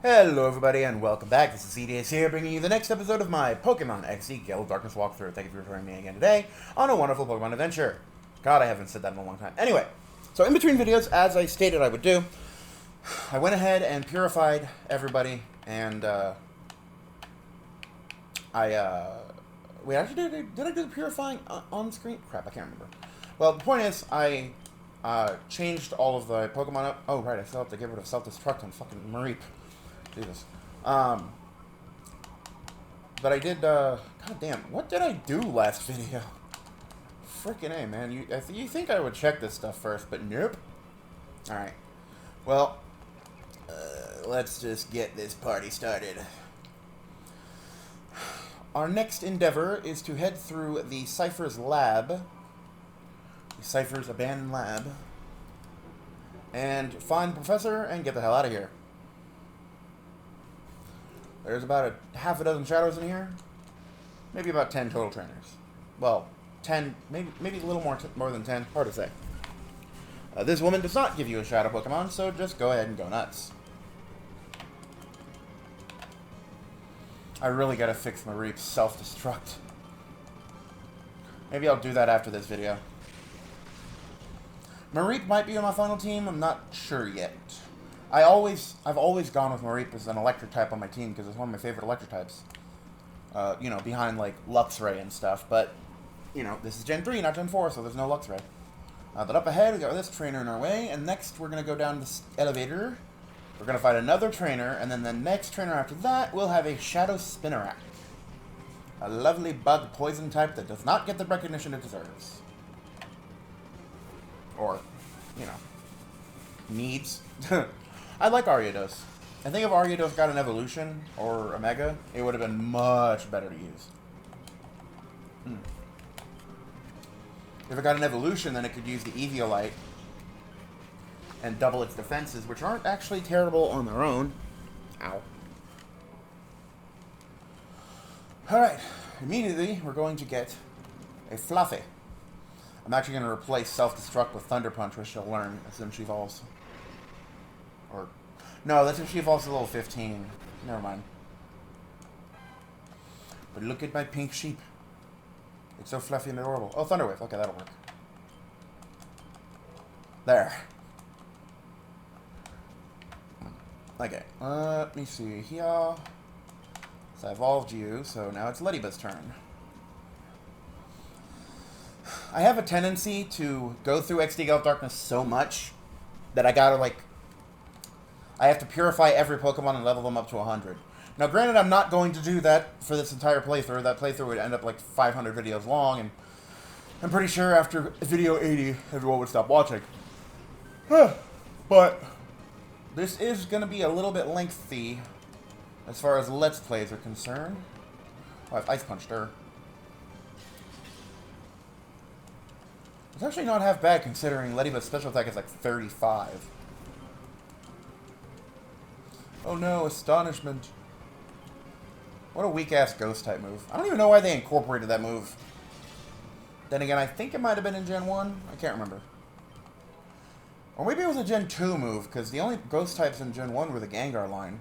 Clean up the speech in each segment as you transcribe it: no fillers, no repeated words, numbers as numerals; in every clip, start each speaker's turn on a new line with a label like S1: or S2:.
S1: Hello everybody and welcome back. This is CDS here, bringing you the next episode of my Pokemon XD Gale Darkness walkthrough. Thank you for joining me again today on a wonderful Pokemon adventure. God, I haven't said that in a long time. Anyway, so in between videos, as I stated I would do, I went ahead and purified everybody, and wait, actually, did I do the purifying on screen? Crap, I can't remember. Well, the point is, I changed all of the Pokemon up. Oh, right, I still have to get rid of self-destruct on fucking Mareep. Jesus. But I did, God damn, what did I do last video? Frickin' A, man. You think I would check this stuff first, but nope. Alright. Well, let's just get this party started. Our next endeavor is to head through the Cipher's lab. The Cipher's abandoned lab. And find the professor and get the hell out of here. There's about a half a dozen shadows in here. Maybe about 10 total trainers. Well, 10, maybe a little more than 10. Hard to say. This woman does not give you a shadow Pokemon, so just go ahead and go nuts. I really gotta fix Mareep's self-destruct. Maybe I'll do that after this video. Mareep might be on my final team, I'm not sure yet. I've always gone with Mareep as an electric type on my team because it's one of my favorite electric types. You know, behind like Luxray and stuff, but you know, this is Gen 3, not Gen 4, so there's no Luxray. But up ahead, we got this trainer in our way, and next we're gonna go down this elevator. We're gonna fight another trainer, and then the next trainer after that will have a Shadow Spinarak. A lovely bug poison type that does not get the recognition it deserves. Or, you know, needs. I like Ariados. I think if Ariados got an evolution, or a Mega, it would have been much better to use. If it got an evolution, then it could use the Eviolite and double its defenses, which aren't actually terrible on their own. Ow. Alright, immediately we're going to get a Fluffy. I'm actually going to replace Self-Destruct with Thunder Punch, which she'll learn as soon as she evolves. Or, no, that's if she evolves to level 15. Never mind. But look at my pink sheep. It's so fluffy and adorable. Oh, Thunder Wave. Okay, that'll work. There. Okay, let me see here. So I evolved you, so now it's Ladybuz's turn. I have a tendency to go through XD Gale Darkness so much that I gotta, like, I have to purify every Pokemon and level them up to 100. Now, granted, I'm not going to do that for this entire playthrough. That playthrough would end up like 500 videos long, and I'm pretty sure after video 80, everyone would stop watching. But this is going to be a little bit lengthy as far as Let's Plays are concerned. Oh, I've Ice Punched her. It's actually not half bad considering Ladybug's special attack is like 35. Oh no, Astonishment. What a weak-ass Ghost-type move. I don't even know why they incorporated that move. Then again, I think it might have been in Gen 1. I can't remember. Or maybe it was a Gen 2 move, because the only Ghost-types in Gen 1 were the Gengar line.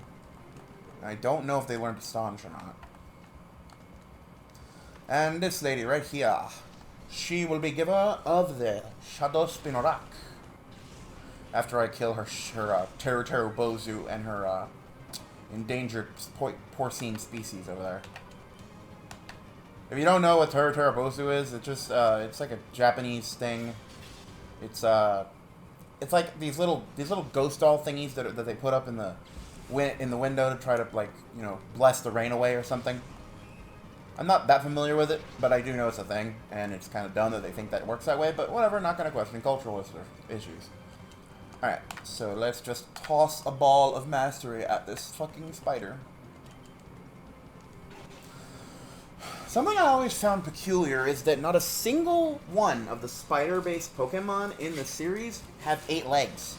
S1: I don't know if they learned Astonish or not. And this lady right here. She will be giver of the Shadow Spinarak. After I kill her Teru Bozu and her endangered porcine species over there. If you don't know what Teru Bozu is, it's just it's like a Japanese thing. It's like these little ghost doll thingies that they put up in the window to try to, like, you know, bless the rain away or something. I'm not that familiar with it, but I do know it's a thing, and it's kind of dumb that they think that it works that way, but whatever, not going to question cultural issues. Alright, so let's just toss a ball of mastery at this fucking spider. Something I always found peculiar is that not a single one of the spider-based Pokemon in the series have 8 legs.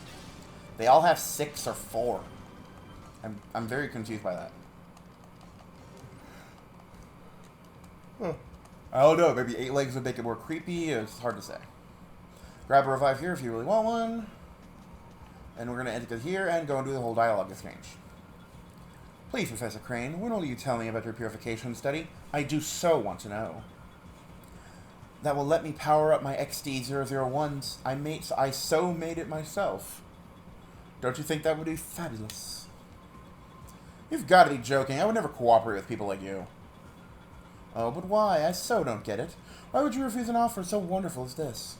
S1: They all have 6 or 4. I'm very confused by that. Huh. I don't know, maybe 8 legs would make it more creepy. It's hard to say. Grab a revive here if you really want one. And we're going to enter here and go and do the whole dialogue exchange. Please, Professor Krane, when will you tell me about your purification study? I do so want to know. That will let me power up my XD001s. I so made it myself. Don't you think that would be fabulous? You've got to be joking. I would never cooperate with people like you. Oh, but why? I so don't get it. Why would you refuse an offer so wonderful as this?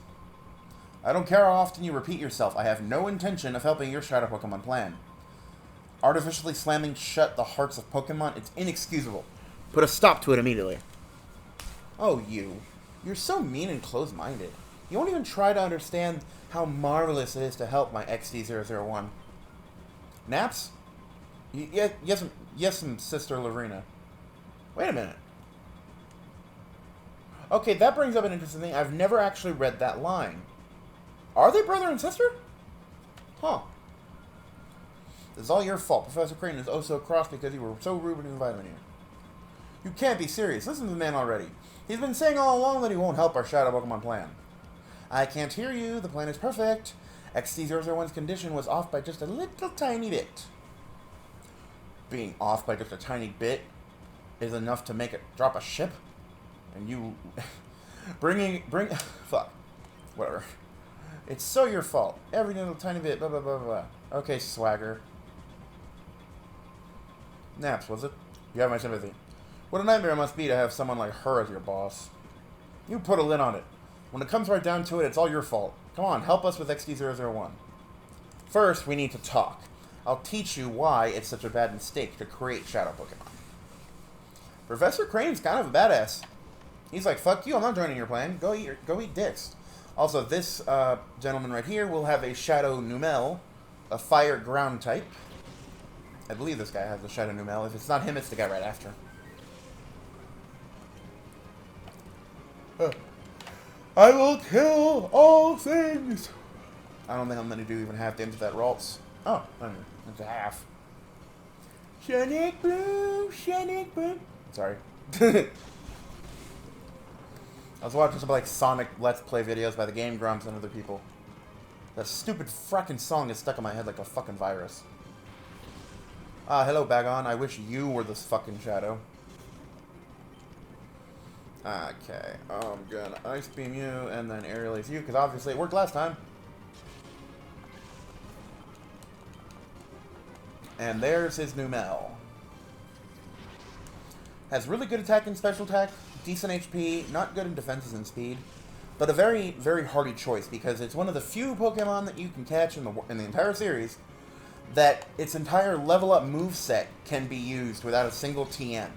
S1: I don't care how often you repeat yourself. I have no intention of helping your Shadow Pokemon plan. Artificially slamming shut the hearts of Pokemon, it's inexcusable. Put a stop to it immediately. Oh, you. You're so mean and close-minded. You won't even try to understand how marvelous it is to help my XD001. Naps? Yes, Sister Lorena. Wait a minute. Okay, that brings up an interesting thing. I've never actually read that line. Are they brother and sister? Huh. This is all your fault. Professor Krane is oh so cross because you were so rude when you invited me here. You can't be serious. Listen to the man already. He's been saying all along that he won't help our Shadow Pokemon plan. I can't hear you. The plan is perfect. XD001's condition was off by just a little tiny bit. Being off by just a tiny bit is enough to make it drop a ship? And you... fuck. Whatever. It's so your fault. Every little tiny bit, blah, blah, blah, blah. Okay, swagger. Naps, was it? You have my sympathy. What a nightmare it must be to have someone like her as your boss. You put a lid on it. When it comes right down to it, it's all your fault. Come on, help us with XD001. First, we need to talk. I'll teach you why it's such a bad mistake to create Shadow Pokemon. Professor Crane's kind of a badass. He's like, fuck you, I'm not joining your plan. Go eat dicks. Also, this gentleman right here will have a Shadow Numel, a Fire Ground type. I believe this guy has a Shadow Numel. If it's not him, it's the guy right after. I will kill all things. I don't think I'm going to do even half damage to that Ralts. Oh, it's a half. Sonic Boom, Sonic Boom. Sorry. I was watching some like Sonic Let's Play videos by the Game Grumps and other people. That stupid frickin' song is stuck in my head like a fucking virus. Hello, Bagon. I wish you were this fucking Shadow. Okay, I'm gonna Ice Beam you and then Aerial Ace you, because obviously it worked last time. And there's his Numel. Has really good attack and special attack, decent HP, not good in defenses and speed, but a very, very hardy choice because it's one of the few Pokemon that you can catch in the entire series that its entire level up moveset can be used without a single TM.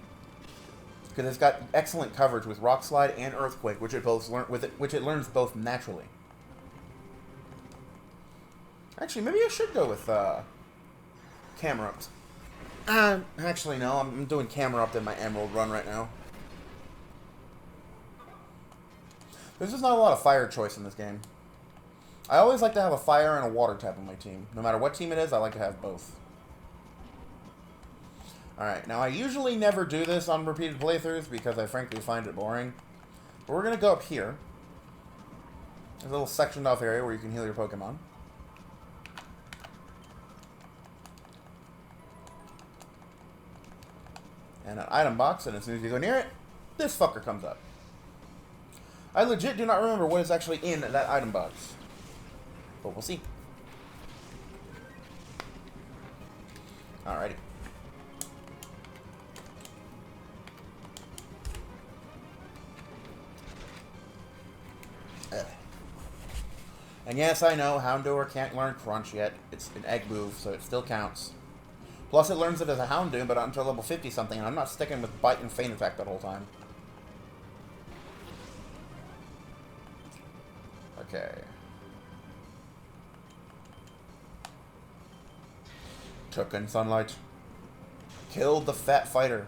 S1: Because it's got excellent coverage with Rock Slide and Earthquake, which it learns both naturally. Actually, maybe I should go with Camerupt. Actually, no. I'm doing Camerupt in my Emerald run right now. There's just not a lot of fire choice in this game. I always like to have a fire and a water type on my team. No matter what team it is, I like to have both. Alright, now I usually never do this on repeated playthroughs because I frankly find it boring. But we're going to go up here. There's a little sectioned off area where you can heal your Pokemon. And an item box, and as soon as you go near it, this fucker comes up. I legit do not remember what is actually in that item box. But we'll see. Alrighty. And yes, I know, Houndour can't learn Crunch yet. It's an egg move, so it still counts. Plus, it learns it as a Houndour, but not until level 50-something, and I'm not sticking with Bite and Feint Attack that whole time. Okay. Took in Sunlight. Killed the fat fighter.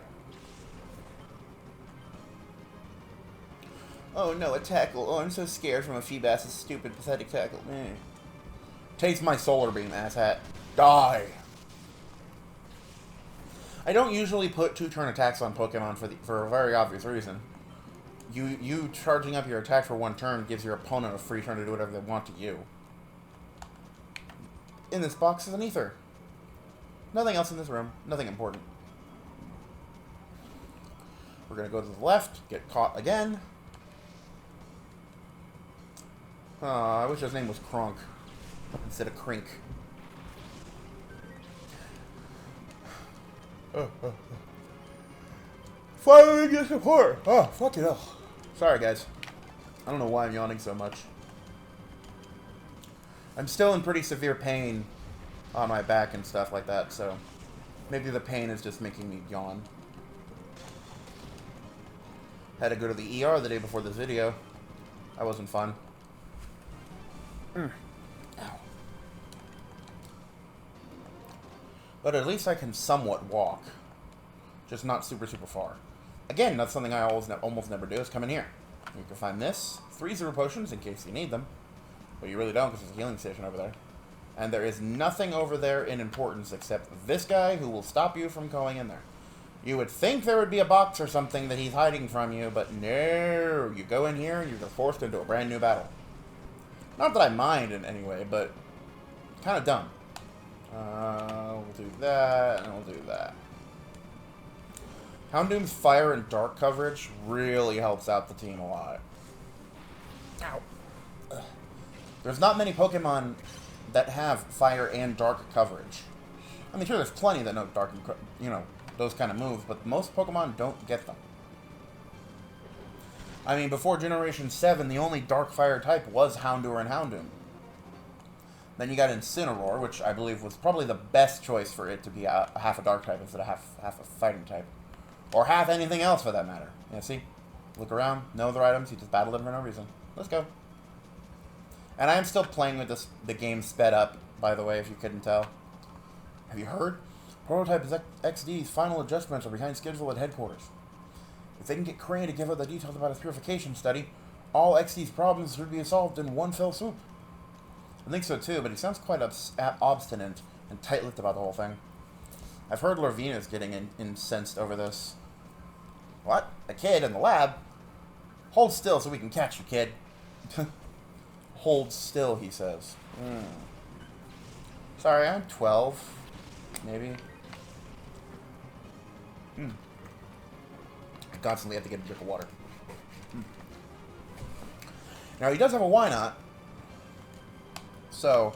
S1: Oh no, a tackle. Oh, I'm so scared from a Feebas's stupid, pathetic tackle. Taste my Solar Beam, asshat. Die! I don't usually put 2-turn attacks on Pokemon for a very obvious reason. You charging up your attack for 1 turn gives your opponent a free turn to do whatever they want to you. In this box is an Ether. Nothing else in this room. Nothing important. We're going to go to the left, get caught again. I wish his name was Kronk instead of Krink. Finally get support! Oh, fucking hell. Sorry, guys. I don't know why I'm yawning so much. I'm still in pretty severe pain on my back and stuff like that, so maybe the pain is just making me yawn. Had to go to the ER the day before this video. That wasn't fun. Ow. But at least I can somewhat walk. Just not super, super far. Again, that's something I almost never do, is come in here. You can find this. 3 0 potions in case you need them. But you really don't, because there's a healing station over there. And there is nothing over there in importance except this guy who will stop you from going in there. You would think there would be a box or something that he's hiding from you, but no. You go in here and you're just forced into a brand new battle. Not that I mind in any way, but kind of dumb. We'll do that, and we'll do that. Houndoom's fire and dark coverage really helps out the team a lot. Ow. Ugh. There's not many Pokemon that have fire and dark coverage. I mean, sure, there's plenty that know dark and, you know, those kind of moves, but most Pokemon don't get them. I mean, before Generation 7, the only dark fire type was Houndour and Houndoom. Then you got Incineroar, which I believe was probably the best choice for it to be a half a dark type instead of half a fighting type. Or half anything else, for that matter. Yeah, see? Look around, know other items, you just battle them for no reason. Let's go. And I am still playing with the game sped up, by the way, if you couldn't tell. Have you heard? Prototype XD's final adjustments are behind schedule at headquarters. If they can get Krane to give out the details about his purification study, all XD's problems should be solved in one fell swoop. I think so too, but he sounds quite obstinate and tight-lipped about the whole thing. I've heard Lorvina's getting incensed over this. What? A kid in the lab? Hold still so we can catch you, kid. Hold still, he says. Sorry, I'm 12. Maybe. I constantly have to get a drink of water. Now, he does have a why not. So,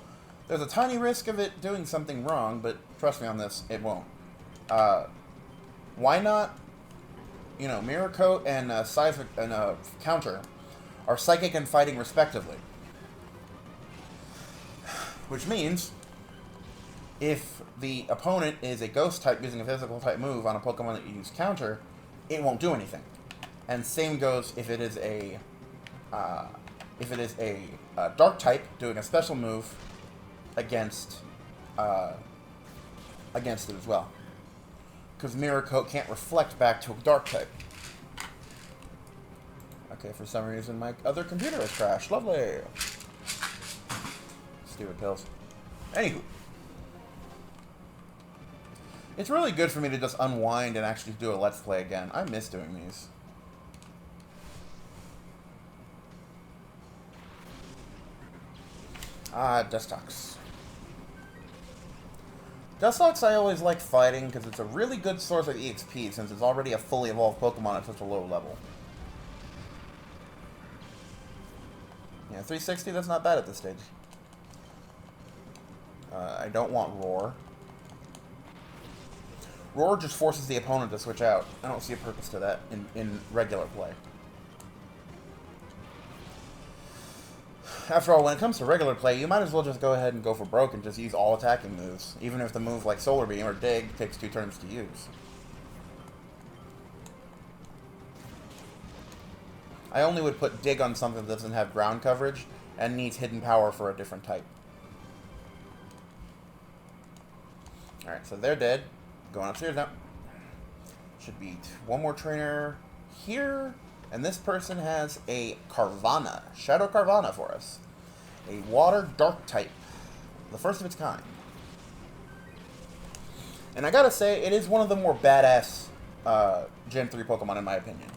S1: there's a tiny risk of it doing something wrong, but trust me on this, it won't. Why not? You know, Mirror Coat and Cipher and Counter are psychic and fighting respectively. Which means, if the opponent is a ghost type using a physical type move on a Pokemon that you use Counter, it won't do anything. And same goes if it is a dark type doing a special move against it as well. Because Mirror Coat can't reflect back to a dark type. Okay, for some reason my other computer has crashed. Lovely. Stupid pills. Anywho. It's really good for me to just unwind and actually do a Let's Play again. I miss doing these. Dustox. Dustox I always like fighting because it's a really good source of EXP since it's already a fully evolved Pokemon at such a low level. Yeah, 360, that's not bad at this stage. I don't want Roar. Roar just forces the opponent to switch out. I don't see a purpose to that in regular play. After all, when it comes to regular play, you might as well just go ahead and go for broke and just use all attacking moves, even if the move like Solar Beam or Dig takes 2 turns to use. I only would put Dig on something that doesn't have ground coverage and needs hidden power for a different type. Alright, so they're dead. Going upstairs now. Should be one more trainer here. And this person has a Carvanha, Shadow Carvanha for us. A water dark type. The first of its kind. And I gotta say, it is one of the more badass Gen 3 Pokemon in my opinion.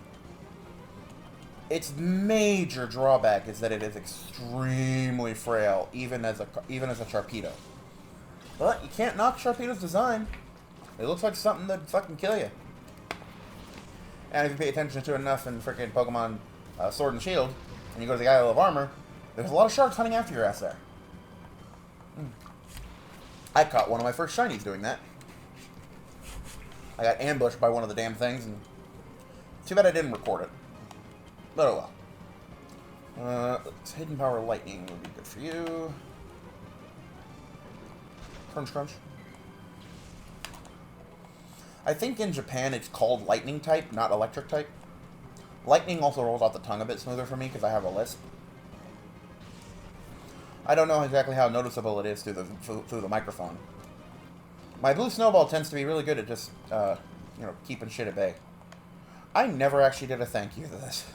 S1: Its major drawback is that it is extremely frail, even as a Sharpedo. But you can't knock Sharpedo's design. It looks like something that'd fucking kill you. And if you pay attention to it enough in freaking Pokemon Sword and Shield, and you go to the Isle of Armor, there's a lot of sharks hunting after your ass there. I caught one of my first shinies doing that. I got ambushed by one of the damn things, and too bad I didn't record it. But oh well. Hidden Power Lightning would be good for you. Crunch, crunch. I think in Japan it's called Lightning type, not Electric type. Lightning also rolls off the tongue a bit smoother for me because I have a lisp. I don't know exactly how noticeable it is through the microphone. My Blue Snowball tends to be really good at just, you know, keeping shit at bay. I never actually did a thank you to this.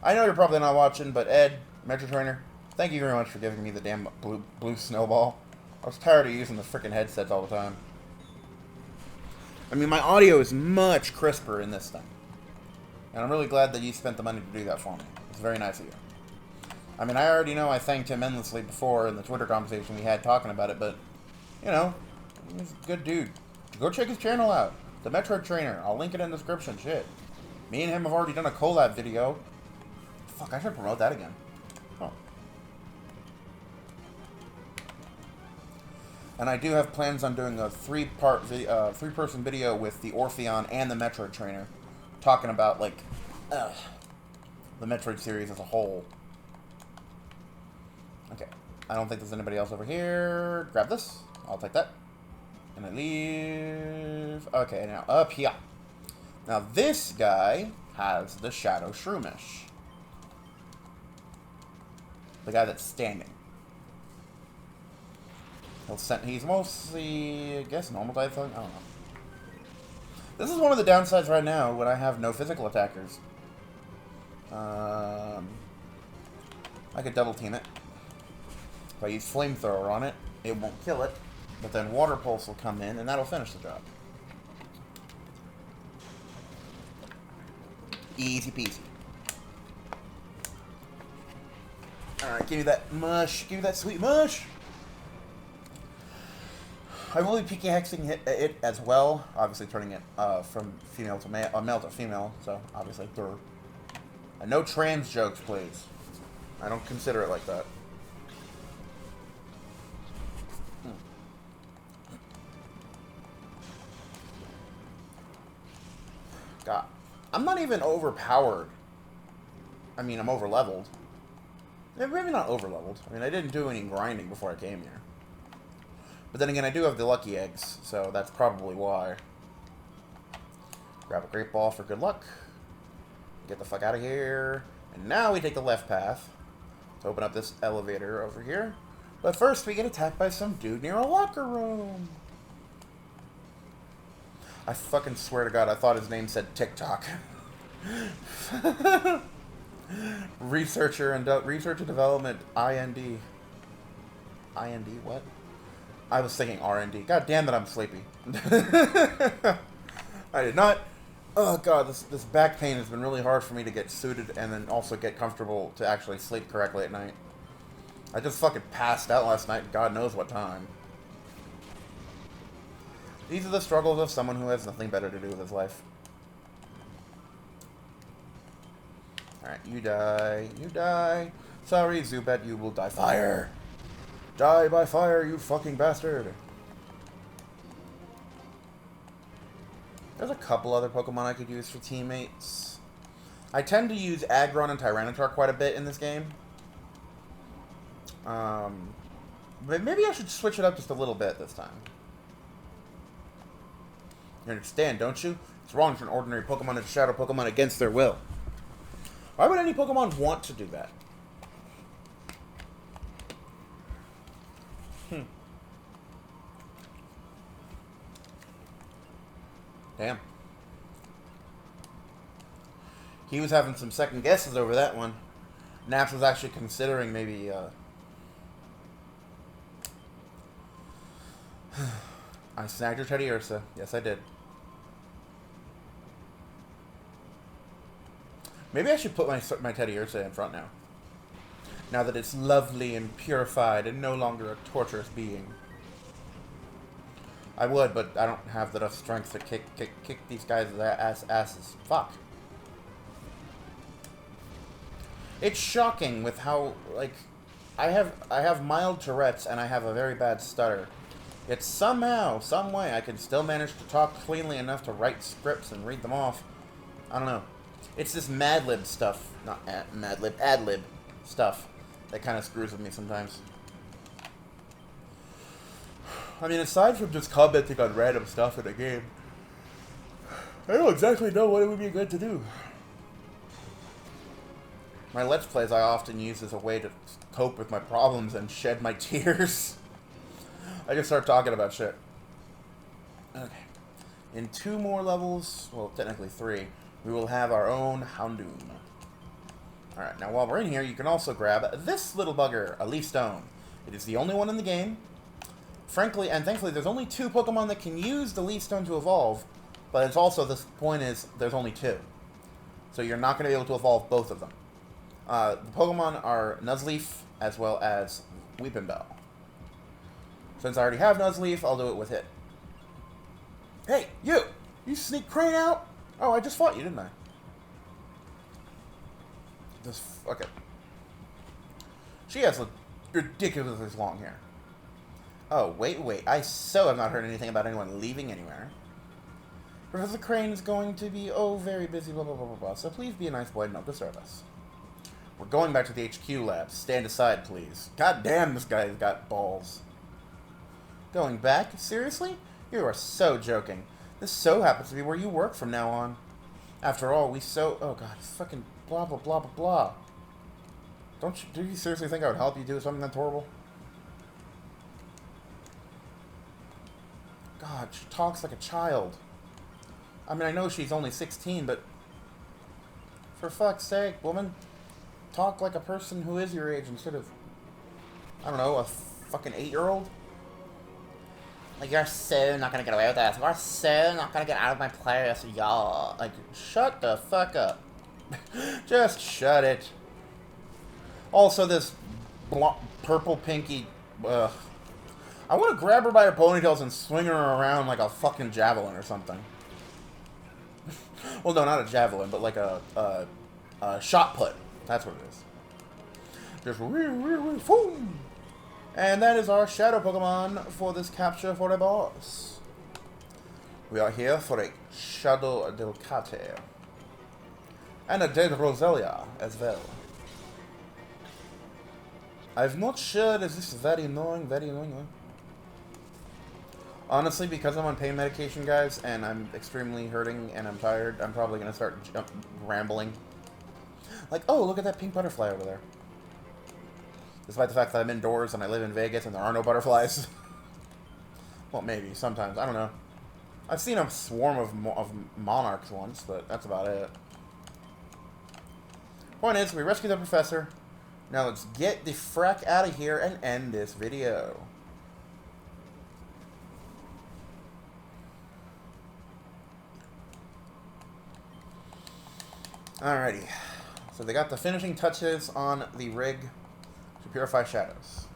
S1: I know you're probably not watching, but Ed, Metro Trainer, thank you very much for giving me the damn blue Snowball. I was tired of using the frickin' headsets all the time. I mean, my audio is much crisper in this thing. And I'm really glad that you spent the money to do that for me. It's very nice of you. I mean, I already know I thanked him endlessly before in the Twitter conversation we had talking about it, but, you know, he's a good dude. Go check his channel out. The Metro Trainer. I'll link it in the description. Shit. Me and him have already done a collab video. Fuck, I should promote that again. Oh. And I do have plans on doing a three-person video with the Orpheon and the Metroid Trainer, talking about, like, the Metroid series as a whole. Okay. I don't think there's anybody else over here. Grab this. I'll take that. And I leave. Okay, now up here. Now this guy has the Shadow Shroomish. The guy that's standing. He's mostly, I guess, normal type thing? I don't know. This is one of the downsides right now when I have no physical attackers. I could double team it. If I use Flamethrower on it, it won't kill it. But then Water Pulse will come in, and that'll finish the job. Easy peasy. Alright, give me that mush. Give me that sweet mush. I will be PK-hexing it as well. Obviously turning it from female to male, male to female. So, obviously, and no trans jokes, please. I don't consider it like that. God. I'm not even overpowered. I mean, I'm over-leveled. Maybe not over-leveled. I mean, I didn't do any grinding before I came here. But then again, I do have the lucky eggs, so that's probably why. Grab a great ball for good luck. Get the fuck out of here. And now we take the left path to open up this elevator over here. But first, we get attacked by some dude near a locker room. I fucking swear to God, I thought his name said TikTok. Research and development, IND. IND, what? I was thinking R&D. God damn it, I'm sleepy. I did not. Oh God, this back pain has been really hard for me to get suited and then also get comfortable to actually sleep correctly at night. I just fucking passed out last night, God knows what time. These are the struggles of someone who has nothing better to do with his life. Alright, you die. You die. Sorry, Zubat, you will die. Fire! Die by fire, you fucking bastard! There's a couple other Pokemon I could use for teammates. I tend to use Aggron and Tyranitar quite a bit in this game. But maybe I should switch it up just a little bit this time. You understand, don't you? It's wrong for an ordinary Pokemon to shadow Pokemon against their will. Why would any Pokemon want to do that? Damn. He was having some second guesses over that one. Naps was actually considering maybe, I snagged your Teddy Ursa. Yes, I did. Maybe I should put my Teddy Ursa in front now. Now that it's lovely and purified and no longer a torturous being. I would, but I don't have enough strength to kick these guys' asses. Fuck. It's shocking with how, like, I have mild Tourette's and I have a very bad stutter. Yet somehow, some way, I can still manage to talk cleanly enough to write scripts and read them off. I don't know. It's this Mad Lib stuff, not Mad Lib, Ad Lib stuff that kind of screws with me sometimes. I mean, aside from just commenting on random stuff in a game, I don't exactly know what it would be good to do. My Let's Plays I often use as a way to cope with my problems and shed my tears. I just start talking about shit. Okay. In 2 more levels, well, technically 3, we will have our own Houndoom. Alright, now while we're in here, you can also grab this little bugger, a Leaf Stone. It is the only one in the game. Frankly, and thankfully, there's only 2 Pokemon that can use the Leaf Stone to evolve, but it's also, the point is, there's only 2. So you're not going to be able to evolve both of them. The Pokemon are Nuzleaf, as well as Weepinbell. Since I already have Nuzleaf, I'll do it with it. Hey, you! You sneak Krane out? Oh, I just fought you, didn't I? Okay. She has a ridiculously long hair. Oh, wait. I so have not heard anything about anyone leaving anywhere. Professor Krane is going to be, very busy, blah, blah, blah, blah, blah. So please be a nice boy and don't disturb us. We're going back to the HQ labs. Stand aside, please. God damn, this guy's got balls. Going back? Seriously? You are so joking. This so happens to be where you work from now on. After all, oh god, fucking blah, blah, blah, blah, blah. Do you seriously think I would help you do something that's horrible? God, she talks like a child. I mean, I know she's only 16, but for fuck's sake, woman, talk like a person who is your age instead of, I don't know, a fucking 8-year-old. Like, you're so not gonna get away with this. You're so not gonna get out of my place, y'all. Like, shut the fuck up. Just shut it. Also, this purple pinky, I want to grab her by her ponytails and swing her around like a fucking javelin or something. Well, no, not a javelin, but like a shot put. That's what it is. Just boom. And that is our Shadow Pokemon for this capture for a boss. We are here for a Shadow Delcate. And a Dead Roselia as well. I'm not sure if this is very annoying. Honestly, because I'm on pain medication, guys, and I'm extremely hurting and I'm tired, I'm probably going to start rambling. Like, oh, look at that pink butterfly over there. Despite the fact that I'm indoors and I live in Vegas and there are no butterflies. Well, maybe, sometimes, I don't know. I've seen a swarm of monarchs once, but that's about it. Point is, we rescued the professor. Now let's get the frack out of here and end this video. Alrighty. So they got the finishing touches on the rig to purify shadows.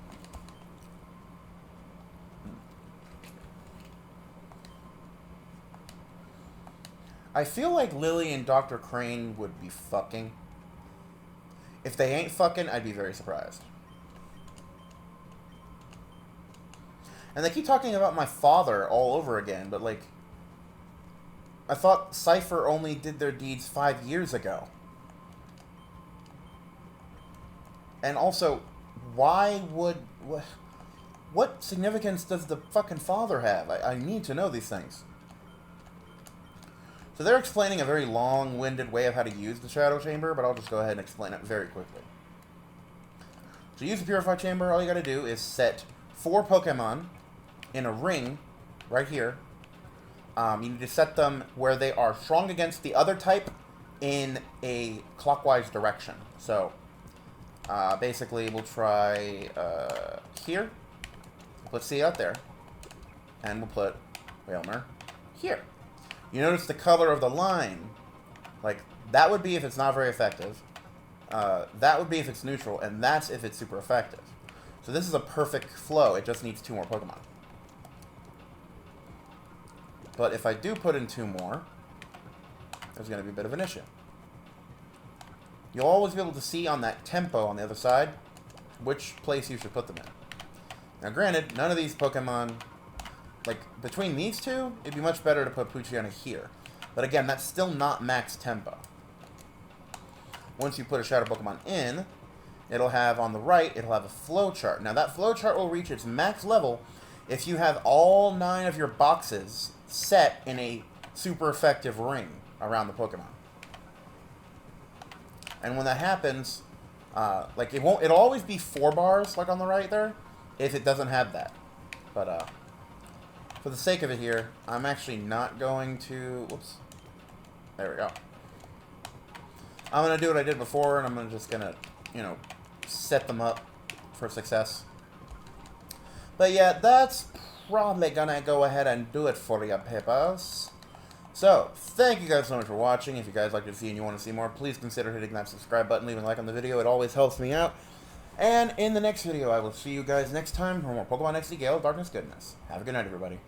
S1: I feel like Lily and Dr. Krane would be fucking. If they ain't fucking, I'd be very surprised. And they keep talking about my father all over again, but like, I thought Cipher only did their deeds 5 years ago. And also, why would... What significance does the fucking father have? I need to know these things. So they're explaining a very long-winded way of how to use the Shadow Chamber, but I'll just go ahead and explain it very quickly. To use the Purify Chamber, all you gotta do is set 4 Pokemon in a ring right here. You need to set them where they are strong against the other type in a clockwise direction. So, basically, we'll try here. We'll put C out there. And we'll put Whalmer here. You notice the color of the line. Like, that would be if it's not very effective. That would be if it's neutral. And that's if it's super effective. So this is a perfect flow. It just needs 2 more Pokemon. But if I do put in 2 more, there's going to be a bit of an issue. You'll always be able to see on that tempo on the other side which place you should put them in. Now granted, none of these Pokemon, like, between these two, it'd be much better to put Poochyena here. But again, that's still not max tempo. Once you put a Shadow Pokemon in, it'll have on the right, it'll have a flow chart. Now that flow chart will reach its max level if you have all 9 of your boxes set in a super effective ring around the Pokemon. And when that happens, like it'll always be 4 bars, like on the right there, if it doesn't have that. But for the sake of it here, I'm actually not going to, whoops, there we go. I'm going to do what I did before, and I'm just going to, you know, set them up for success. But yeah, that's probably going to go ahead and do it for you, Peppers. So, thank you guys so much for watching. If you guys like to see and you want to see more, please consider hitting that subscribe button, leaving a like on the video. It always helps me out. And in the next video, I will see you guys next time for more Pokemon XD Gale Darkness Goodness. Have a good night, everybody.